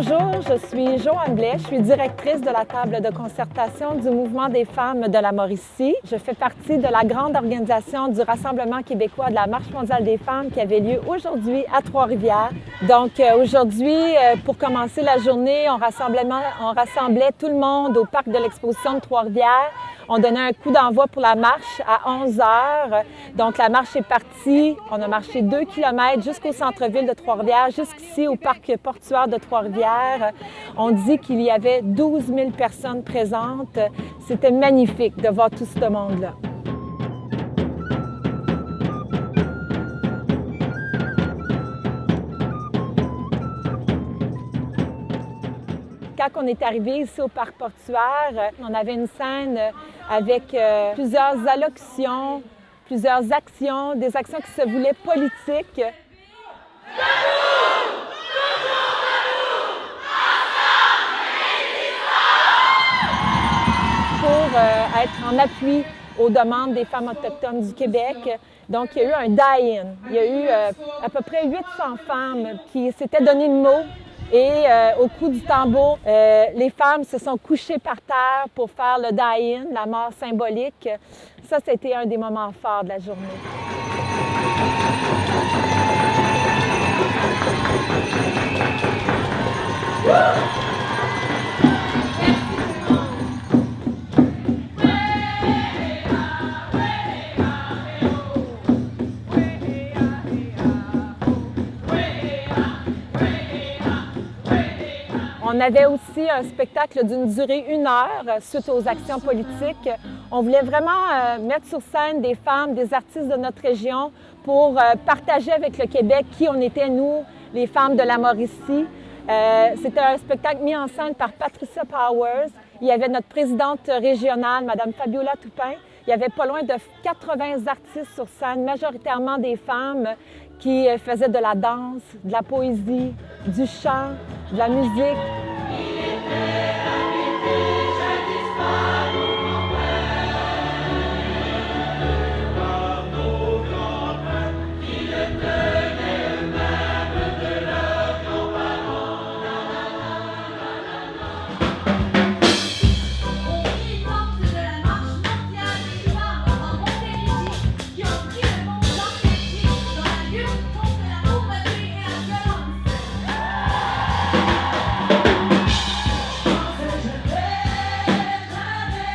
Bonjour, je suis Joanne Blais, je suis directrice de la table de concertation du Mouvement des femmes de la Mauricie. Je fais partie de la grande organisation du Rassemblement québécois de la Marche mondiale des femmes qui avait lieu aujourd'hui à Trois-Rivières. Donc aujourd'hui, pour commencer la journée, on rassemblait tout le monde au parc de l'exposition de Trois-Rivières. On donnait un coup d'envoi pour la marche à 11 h. Donc la marche est partie. On a marché 2 km jusqu'au centre-ville de Trois-Rivières, jusqu'ici au parc portuaire de Trois-Rivières. On dit qu'il y avait 12 000 personnes présentes. C'était magnifique de voir tout ce monde-là. Quand on est arrivé ici au parc portuaire, on avait une scène avec plusieurs allocutions, plusieurs actions, des actions qui se voulaient politiques. Pour être en appui aux demandes des femmes autochtones du Québec. Donc, il y a eu un die-in. Il y a eu à peu près 800 femmes qui s'étaient donné le mot. Et au coup du tambour, les femmes se sont couchées par terre pour faire le die-in, la mort symbolique. Ça, c'était un des moments forts de la journée. On avait aussi un spectacle d'une durée 1 heure suite aux actions politiques. On voulait vraiment mettre sur scène des femmes, des artistes de notre région pour partager avec le Québec qui on était, nous, les femmes de la Mauricie. C'était un spectacle mis en scène par Patricia Powers. Il y avait notre présidente régionale, Mme Fabiola Toupin. Il y avait pas loin de 80 artistes sur scène, majoritairement des femmes qui faisaient de la danse, de la poésie, du chant, de la musique.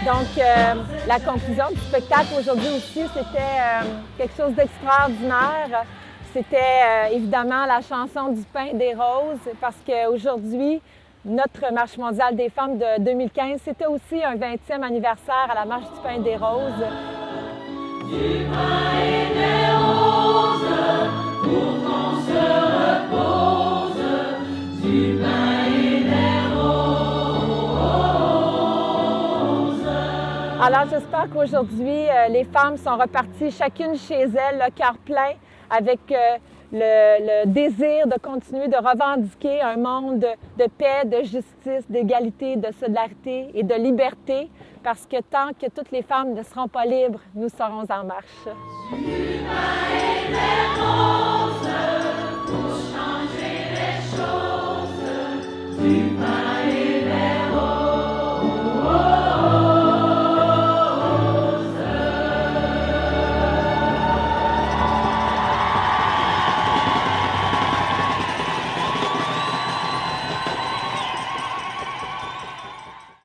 Donc, la conclusion du spectacle aujourd'hui aussi, c'était quelque chose d'extraordinaire. C'était évidemment la chanson du pain des roses, parce qu'aujourd'hui, notre Marche mondiale des femmes de 2015, c'était aussi un 20e anniversaire à la Marche du pain des roses. Du pain et des roses, pour qu'on se repose, du pain et des roses. Alors, j'espère qu'aujourd'hui, les femmes sont reparties chacune chez elles, le cœur plein, avec le désir de continuer de revendiquer un monde de paix, de justice, d'égalité, de solidarité et de liberté, parce que tant que toutes les femmes ne seront pas libres, nous serons en marche. Du pain et des roses, pour changer les choses, du pain